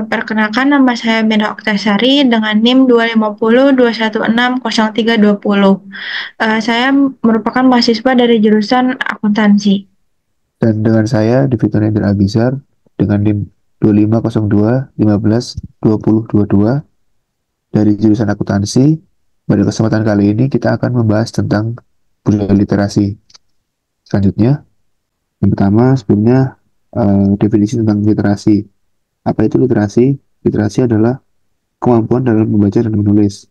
Perkenalkan nama saya Mira Oktasari dengan NIM 25021603020. Saya merupakan mahasiswa dari jurusan akuntansi. Dan dengan saya, Devito Hendra Abizar, dengan NIM 2502152022 dari jurusan akuntansi. Pada kesempatan kali ini kita akan membahas tentang budaya literasi. Selanjutnya, yang pertama sebelumnya definisi tentang literasi. Apa itu literasi? Literasi adalah kemampuan dalam membaca dan menulis.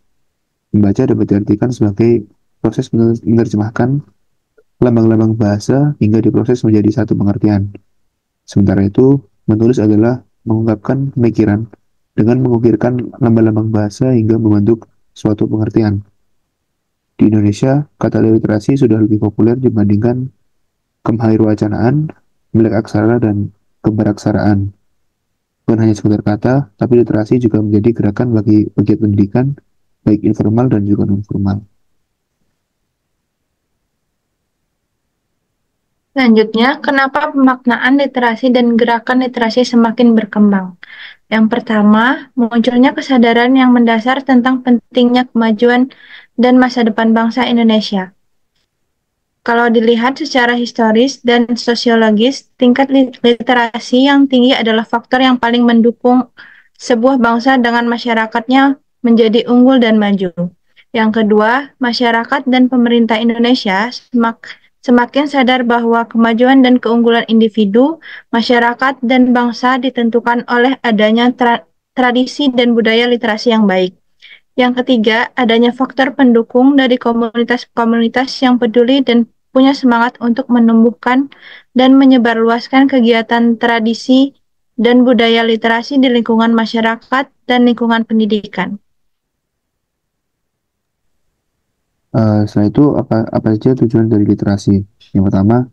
Membaca dapat diartikan sebagai proses menerjemahkan lambang-lambang bahasa hingga diproses menjadi satu pengertian. Sementara itu, menulis adalah mengungkapkan pemikiran dengan mengukirkan lambang-lambang bahasa hingga membentuk suatu pengertian. Di Indonesia, kata literasi sudah lebih populer dibandingkan kemahirwacanaan, melek aksara, dan keberaksaraan. Bukan hanya sekedar kata, tapi literasi juga menjadi gerakan bagi pegiat pendidikan, baik informal dan juga non-formal. Selanjutnya, kenapa pemaknaan literasi dan gerakan literasi semakin berkembang? Yang pertama, munculnya kesadaran yang mendasar tentang pentingnya kemajuan dan masa depan bangsa Indonesia. Kalau dilihat secara historis dan sosiologis, tingkat literasi yang tinggi adalah faktor yang paling mendukung sebuah bangsa dengan masyarakatnya menjadi unggul dan maju. Yang kedua, masyarakat dan pemerintah Indonesia semakin sadar bahwa kemajuan dan keunggulan individu, masyarakat, dan bangsa ditentukan oleh adanya tradisi dan budaya literasi yang baik. Yang ketiga, adanya faktor pendukung dari komunitas-komunitas yang peduli dan punya semangat untuk menumbuhkan dan menyebarluaskan kegiatan tradisi dan budaya literasi di lingkungan masyarakat dan lingkungan pendidikan. Setelah itu, apa saja tujuan dari literasi? Yang pertama,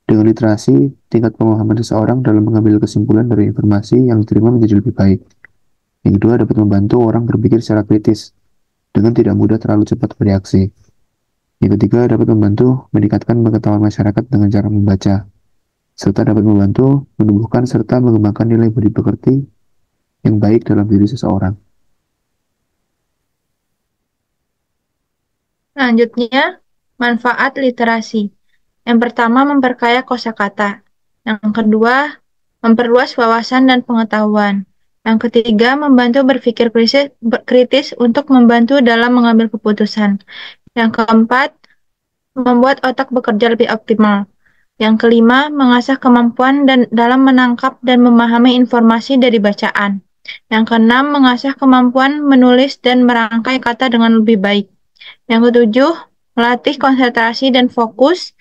dengan literasi, tingkat pemahaman seseorang dalam mengambil kesimpulan dari informasi yang diterima menjadi lebih baik. Yang kedua, dapat membantu orang berpikir secara kritis dengan tidak mudah terlalu cepat bereaksi. Yang ketiga, dapat membantu meningkatkan pengetahuan masyarakat dengan cara membaca, serta dapat membantu menumbuhkan serta mengembangkan nilai budi pekerti yang baik dalam diri seseorang. Selanjutnya, manfaat literasi. Yang pertama, memperkaya kosakata. Yang kedua, memperluas wawasan dan pengetahuan. Yang ketiga, membantu berpikir kritis untuk membantu dalam mengambil keputusan. Yang keempat, membuat otak bekerja lebih optimal. Yang kelima, mengasah kemampuan dalam menangkap dan memahami informasi dari bacaan. Yang keenam, mengasah kemampuan menulis dan merangkai kata dengan lebih baik. Yang ketujuh, melatih konsentrasi dan fokus.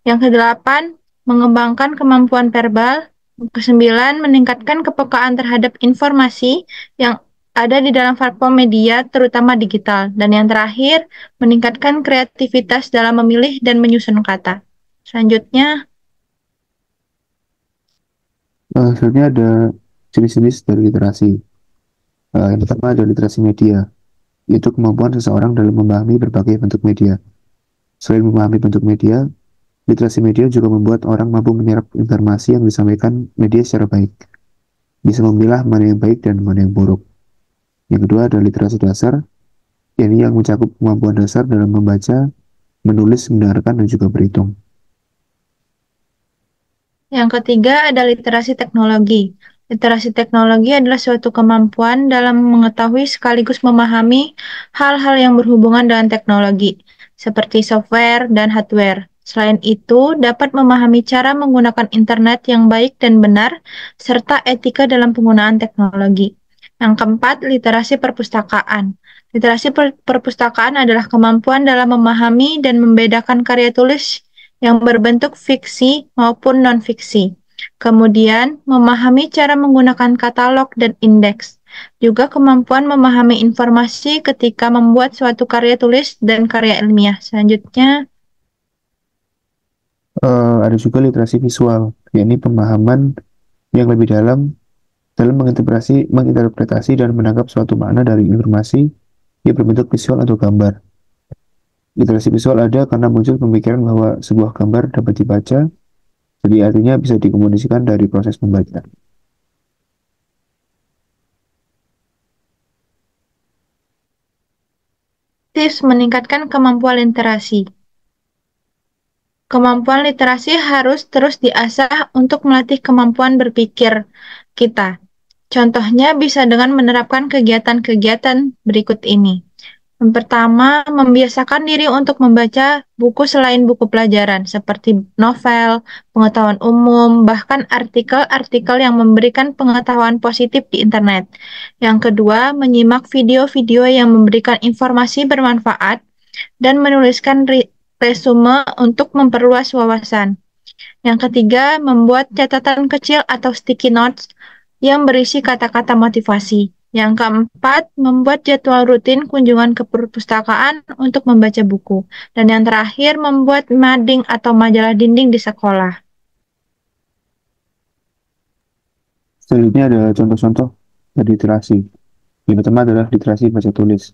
Yang kedelapan, mengembangkan kemampuan verbal. Yang kesembilan, meningkatkan kepekaan terhadap informasi yang ada di dalam platform media, terutama digital. Dan yang terakhir, meningkatkan kreativitas dalam memilih dan menyusun kata. Selanjutnya, Selanjutnya ada jenis-jenis dari literasi. Yang pertama ada literasi media, yaitu kemampuan seseorang dalam memahami berbagai bentuk media. Selain memahami bentuk media, literasi media juga membuat orang mampu menyerap informasi yang disampaikan media secara baik, bisa memilah mana yang baik dan mana yang buruk. Yang kedua ada literasi dasar, yakni yang mencakup kemampuan dasar dalam membaca, menulis, mendengarkan, dan juga berhitung. yang ketiga ada literasi teknologi. Literasi teknologi adalah suatu kemampuan dalam mengetahui sekaligus memahami hal-hal yang berhubungan dengan teknologi, seperti software dan hardware. Selain itu, dapat memahami cara menggunakan internet yang baik dan benar, serta etika dalam penggunaan teknologi. Yang keempat, literasi perpustakaan. Literasi perpustakaan adalah kemampuan dalam memahami dan membedakan karya tulis yang berbentuk fiksi maupun non-fiksi. Kemudian, memahami cara menggunakan katalog dan indeks. Juga kemampuan memahami informasi ketika membuat suatu karya tulis dan karya ilmiah. Selanjutnya, Ada juga literasi visual, yakni pemahaman yang lebih dalam menginterpretasi dan menangkap suatu makna dari informasi yang berbentuk visual atau gambar. Literasi visual ada karena muncul pemikiran bahwa sebuah gambar dapat dibaca, jadi artinya bisa dikomunikasikan dari proses membaca. tips meningkatkan kemampuan literasi. Kemampuan literasi harus terus diasah untuk melatih kemampuan berpikir kita. Contohnya bisa dengan menerapkan kegiatan-kegiatan berikut ini. Yang pertama, membiasakan diri untuk membaca buku selain buku pelajaran, seperti novel, pengetahuan umum, bahkan artikel-artikel yang memberikan pengetahuan positif di internet. Yang kedua, menyimak video-video yang memberikan informasi bermanfaat dan menuliskan resume untuk memperluas wawasan. Yang ketiga, membuat catatan kecil atau sticky notes yang berisi kata-kata motivasi. Yang keempat, membuat jadwal rutin kunjungan ke perpustakaan untuk membaca buku. Dan yang terakhir, membuat mading atau majalah dinding di sekolah. Selanjutnya ada contoh-contoh dari literasi. Yang pertama adalah literasi baca tulis.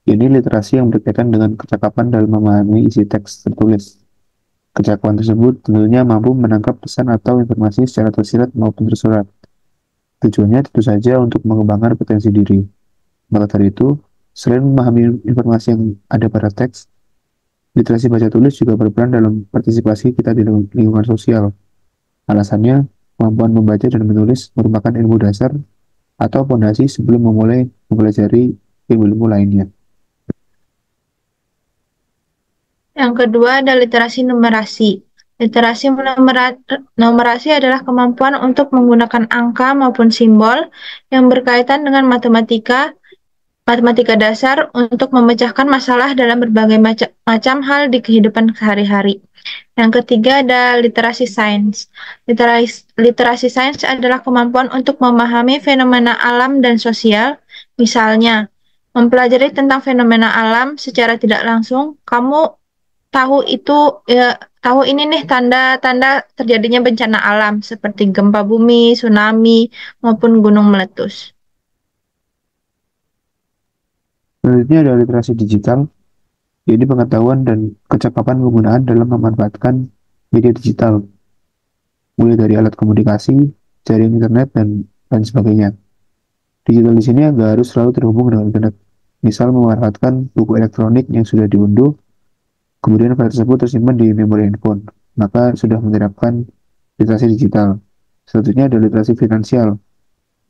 Ini literasi yang berkaitan dengan kecakapan dalam memahami isi teks tertulis. Kecakapan tersebut tentunya mampu menangkap pesan atau informasi secara tersirat maupun tersurat. Tujuannya tentu saja untuk mengembangkan potensi diri. Maka dari itu, selain memahami informasi yang ada pada teks, literasi baca tulis juga berperan dalam partisipasi kita di lingkungan sosial. Alasannya, kemampuan membaca dan menulis merupakan ilmu dasar atau fondasi sebelum memulai mempelajari ilmu-ilmu lainnya. Yang kedua ada literasi numerasi. Literasi numerasi adalah kemampuan untuk menggunakan angka maupun simbol yang berkaitan dengan matematika dasar untuk memecahkan masalah dalam berbagai macam hal di kehidupan sehari-hari. Yang ketiga ada literasi sains. Literasi sains adalah kemampuan untuk memahami fenomena alam dan sosial. Misalnya, mempelajari tentang fenomena alam secara tidak langsung, kamu tahu ini nih tanda-tanda terjadinya bencana alam seperti gempa bumi, tsunami, maupun gunung meletus. Selanjutnya ada literasi digital, yaitu pengetahuan dan kecakapan penggunaan dalam memanfaatkan media digital, mulai dari alat komunikasi, jaringan internet, dan sebagainya. Digital di sini nggak harus selalu terhubung dengan internet. Misal memanfaatkan buku elektronik yang sudah diunduh, kemudian file tersebut tersimpan di memori handphone, maka sudah menerapkan literasi digital. Selanjutnya ada literasi finansial.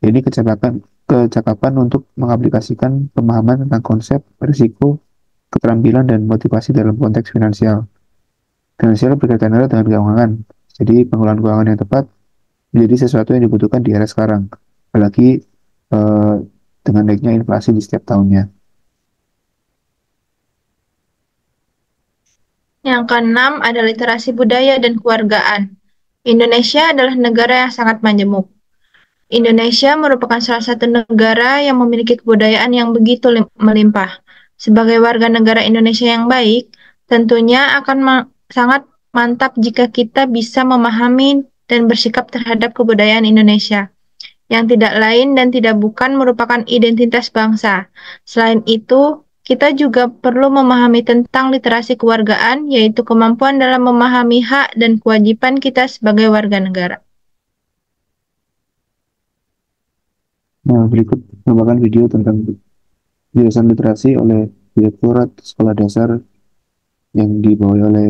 Ini kecakapan untuk mengaplikasikan pemahaman tentang konsep, risiko, keterampilan, dan motivasi dalam konteks finansial. Finansial berkaitan erat dengan keuangan, jadi pengelolaan keuangan yang tepat menjadi sesuatu yang dibutuhkan di era sekarang, apalagi dengan naiknya inflasi di setiap tahunnya. Yang keenam ada literasi budaya dan kewargaan. Indonesia adalah negara yang sangat majemuk. Indonesia merupakan salah satu negara yang memiliki kebudayaan yang begitu melimpah. Sebagai warga negara Indonesia yang baik, tentunya akan sangat mantap jika kita bisa memahami dan bersikap terhadap kebudayaan Indonesia, yang tidak lain dan tidak bukan merupakan identitas bangsa. Selain itu, kita juga perlu memahami tentang literasi kewargaan, yaitu kemampuan dalam memahami hak dan kewajiban kita sebagai warga negara. Nah, berikut merupakan video tentang penjelasan literasi oleh Direktorat Sekolah Dasar yang dibawahi oleh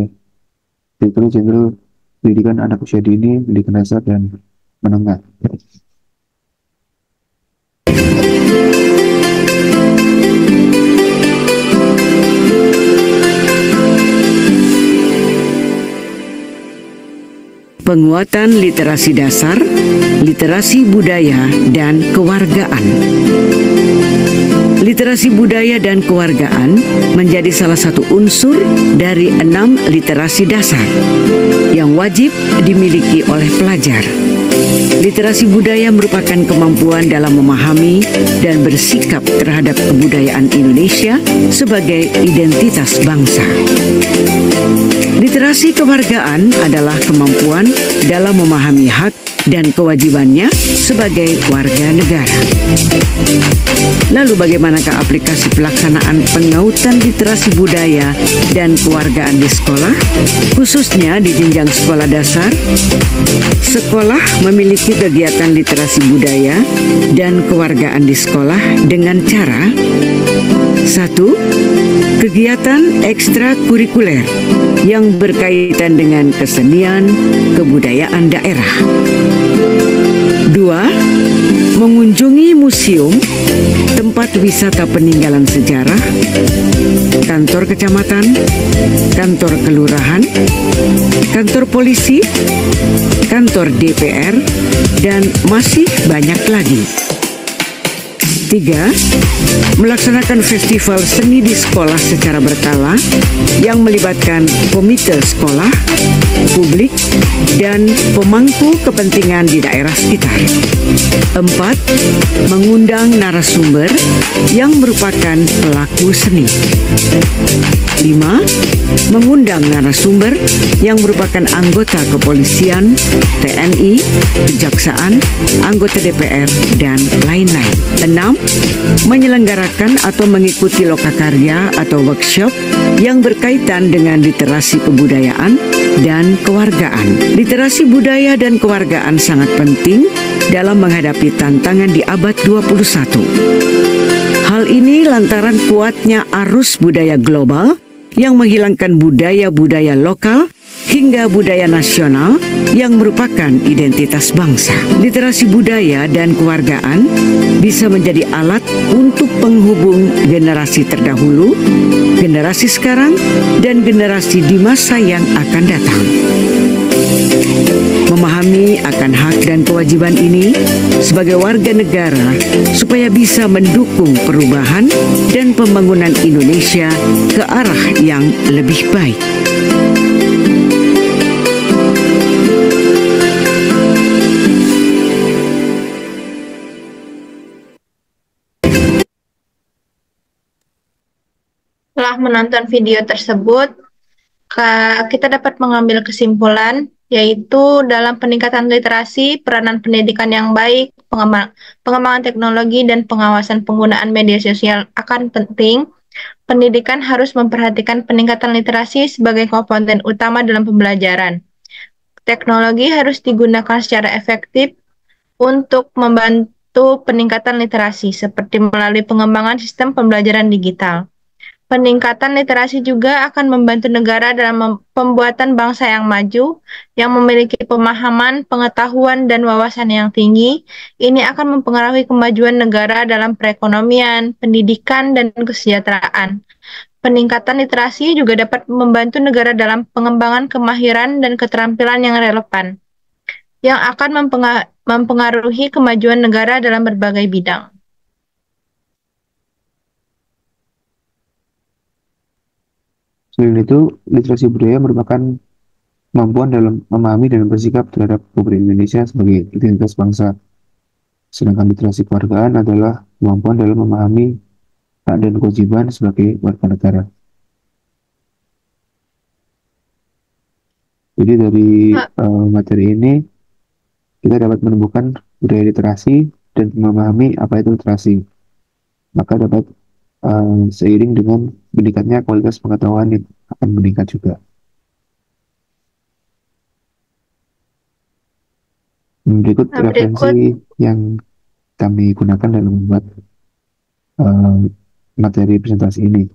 Direktur Jenderal Pendidikan Anak Usia Dini, Pendidikan Dasar, dan Menengah. Penguatan literasi dasar, literasi budaya, dan kewargaan. Literasi budaya dan kewargaan menjadi salah satu unsur dari 6 literasi dasar yang wajib dimiliki oleh pelajar. Literasi budaya merupakan kemampuan dalam memahami dan bersikap terhadap kebudayaan Indonesia sebagai identitas bangsa. Literasi kewargaan adalah kemampuan dalam memahami hak dan kewajibannya sebagai warga negara. Lalu bagaimanakah aplikasi pelaksanaan pengautan literasi budaya dan kewargaan di sekolah, khususnya di jenjang sekolah dasar? Sekolah memiliki kegiatan literasi budaya dan kewargaan di sekolah dengan cara: 1. Kegiatan ekstrakurikuler yang berkaitan dengan kesenian, kebudayaan daerah. 2. Mengunjungi museum, tempat wisata peninggalan sejarah, kantor kecamatan, kantor kelurahan, kantor polisi, kantor DPR, dan masih banyak lagi. 3. Melaksanakan festival seni di sekolah secara berkala yang melibatkan komite sekolah, publik, dan pemangku kepentingan di daerah sekitar. 4. Mengundang narasumber yang merupakan pelaku seni. 5. Mengundang narasumber yang merupakan anggota kepolisian, TNI, kejaksaan, anggota DPR, dan lain-lain. 6. Menyelenggarakan atau mengikuti lokakarya atau workshop yang berkaitan dengan literasi kebudayaan dan kewargaan. Literasi budaya dan kewargaan sangat penting dalam menghadapi tantangan di abad 21. Hal ini lantaran kuatnya arus budaya global yang menghilangkan budaya-budaya lokal hingga budaya nasional yang merupakan identitas bangsa. Literasi budaya dan kewargaan bisa menjadi alat untuk penghubung generasi terdahulu, generasi sekarang, dan generasi di masa yang akan datang. Memahami akan hak dan kewajiban ini sebagai warga negara supaya bisa mendukung perubahan dan pembangunan Indonesia ke arah yang lebih baik. Setelah menonton video tersebut, kita dapat mengambil kesimpulan, yaitu dalam peningkatan literasi, peranan pendidikan yang baik, pengembangan teknologi, dan pengawasan penggunaan media sosial akan penting. Pendidikan harus memperhatikan peningkatan literasi sebagai komponen utama dalam pembelajaran. Teknologi harus digunakan secara efektif untuk membantu peningkatan literasi, seperti melalui pengembangan sistem pembelajaran digital. Peningkatan literasi juga akan membantu negara dalam pembuatan bangsa yang maju, yang memiliki pemahaman, pengetahuan, dan wawasan yang tinggi. Ini akan mempengaruhi kemajuan negara dalam perekonomian, pendidikan, dan kesejahteraan. Peningkatan literasi juga dapat membantu negara dalam pengembangan kemahiran dan keterampilan yang relevan, yang akan mempengaruhi kemajuan negara dalam berbagai bidang. Selain itu, literasi budaya merupakan kemampuan dalam memahami dan bersikap terhadap budaya Indonesia sebagai identitas bangsa. Sedangkan literasi kewargaan adalah kemampuan dalam memahami hak dan kewajiban sebagai warga negara. Jadi dari materi ini, kita dapat menemukan budaya literasi dan memahami apa itu literasi. Maka dapat seiring dengan meningkatnya kualitas pengetahuan yang akan meningkat juga. Berikut referensi yang kami gunakan dalam membuat materi presentasi ini.